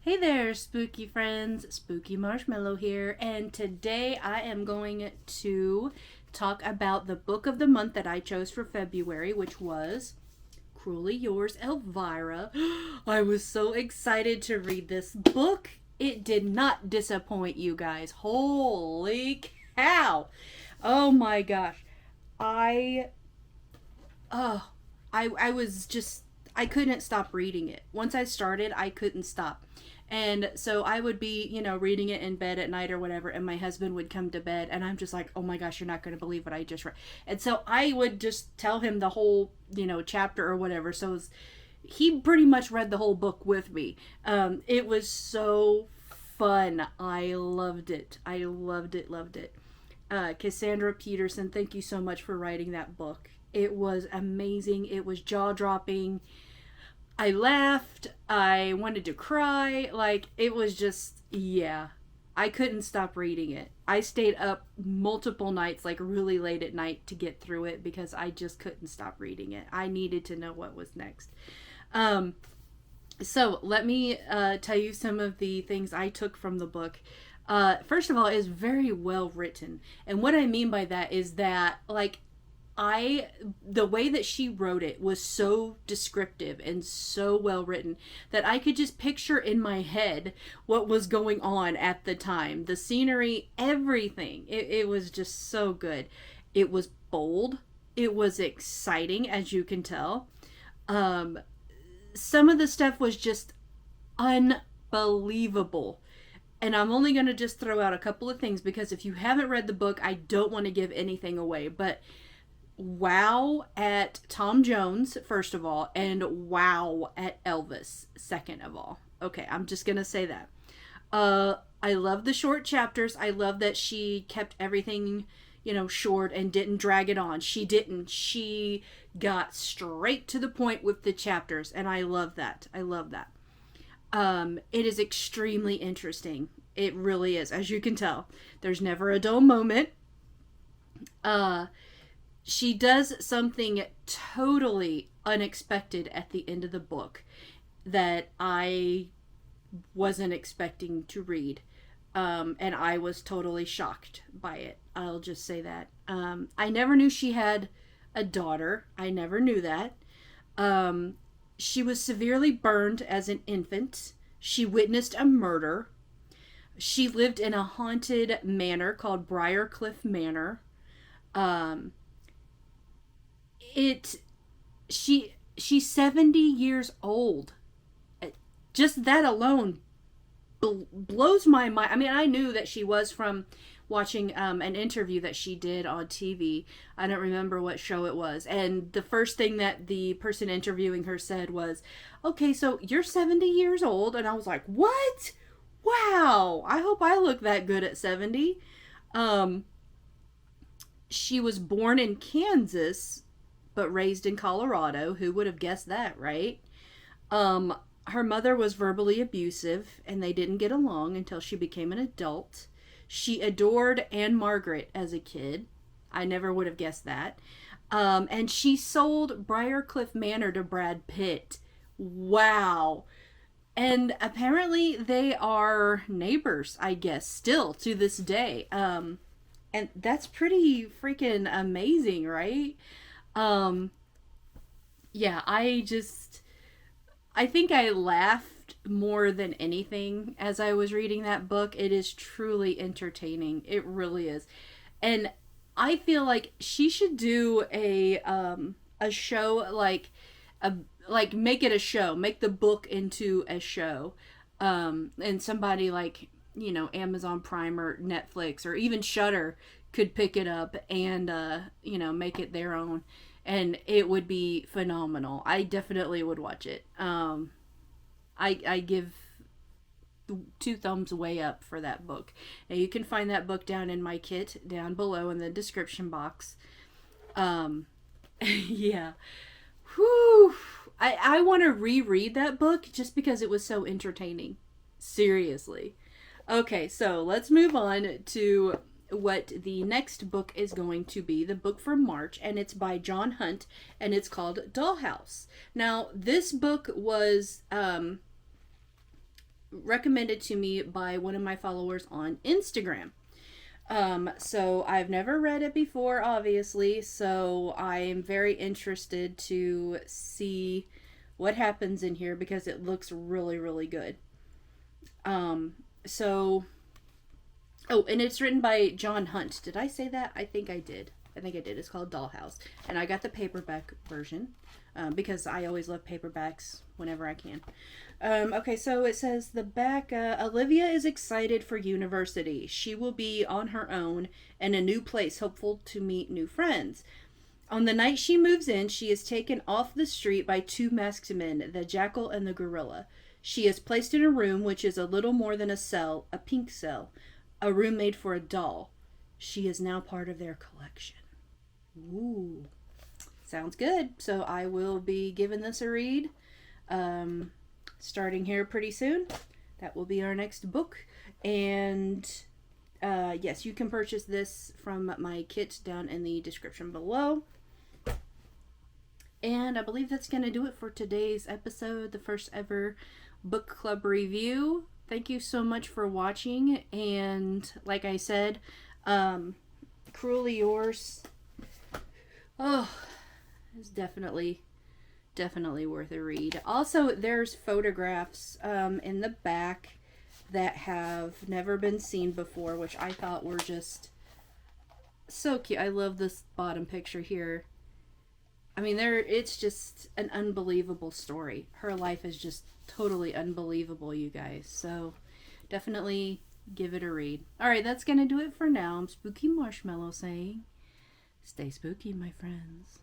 Hey there, spooky friends. Spooky Marshmallow here, and today I am going to talk about the book of the month that I chose for February, which was Cruelly Yours, Elvira. I was so excited to read this book. It did not disappoint, you guys. Holy cow! Oh my gosh. I oh, I was just I couldn't stop reading it. Once I started, I couldn't stop. And so I would be, reading it in bed at night or whatever, and my husband would come to bed, and I'm just like, oh my gosh, you're not going to believe what I just read. And so I would just tell him the whole, chapter or whatever. So he pretty much read the whole book with me. It was so fun. I loved it. I loved it, loved it. Cassandra Peterson, thank you so much for writing that book. It was amazing. It was jaw dropping. I laughed. I wanted to cry. Like, it was just, yeah. I couldn't stop reading it. I stayed up multiple nights, like really late at night, to get through it because I just couldn't stop reading it. I needed to know what was next. Um, so, let me tell you some of the things I took from the book. First of all, it's very well written. And what I mean by that is that, like, the way that she wrote it was so descriptive and so well written that I could just picture in my head what was going on at the time. The scenery, everything. It was just so good. It was bold. It was exciting, as you can tell. Um, some of the stuff was just unbelievable. And I'm only going to just throw out a couple of things because if you haven't read the book, I don't want to give anything away. But wow at Tom Jones, first of all, and wow at Elvis, second of all. Okay, I'm just gonna say that. I love the short chapters. I love that she kept everything, short and didn't drag it on. She didn't. She got straight to the point with the chapters, and I love that. I love that. It is extremely interesting. It really is, as you can tell. There's never a dull moment. Uh, she does something totally unexpected at the end of the book that I wasn't expecting to read. And I was totally shocked by it. I'll just say that. I never knew she had a daughter. I never knew that. She was severely burned as an infant. She witnessed a murder. She lived in a haunted manor called Briarcliff Manor. Um, it she's 70 years old. Just that alone blows my mind. I mean, I knew that she was from watching an interview that she did on TV. I don't remember what show it was. And the first thing that the person interviewing her said was, "Okay, so you're 70 years old." And I was like, "What? Wow. I hope I look that good at 70." Um she was born in Kansas but raised in Colorado. Who would have guessed that, right? Um, Her mother was verbally abusive, and they didn't get along until she became an adult. She adored Anne Margaret as a kid. I never would have guessed that. And she sold Briarcliff Manor to Brad Pitt. Wow. And apparently they are neighbors, I guess, still to this day. And that's pretty freaking amazing, right? Um, yeah, I think I laughed more than anything as I was reading that book. It is truly entertaining. It really is. And I feel like she should do a show a make it a show, make the book into a show. And somebody like, Amazon Prime or Netflix or even Shudder could pick it up and make it their own, and it would be phenomenal. I definitely would watch it. I give two thumbs way up for that book. And you can find that book down in my kit down below in the description box. Um, yeah. Whew. I want to reread that book just because it was so entertaining. Seriously. Okay, so let's move on to what the next book is going to be, the book for March, and it's by John Hunt, and it's called Dollhouse. Now, this book was recommended to me by one of my followers on Instagram. So I've never read it before, obviously, so I am very interested to see what happens in here because it looks really, really good. So, oh, and it's written by John Hunt. Did I say that? I think I did. I think I did. It's called Dollhouse. And I got the paperback version because I always love paperbacks whenever I can. Okay, so it says the back, Olivia is excited for university. She will be on her own in a new place, hopeful to meet new friends. On the night she moves in, she is taken off the street by two masked men, the jackal and the gorilla. She is placed in a room which is a little more than a cell, a pink cell, a room made for a doll. She is now part of their collection. Ooh, sounds good. So I will be giving this a read. Starting here pretty soon. That will be our next book. And yes, you can purchase this from my kit down in the description below. And I believe that's going to do it for today's episode, the first ever book club review. Thank you so much for watching. And like I said, Cruelly Yours, oh, is definitely worth a read. Also, there's photographs in the back that have never been seen before, which I thought were just so cute. I love this bottom picture here. I mean, it's just an unbelievable story. Her life is just totally unbelievable, you guys. So definitely give it a read. Alright, that's going to do it for now. I'm Spooky Marshmallow saying, stay spooky, my friends.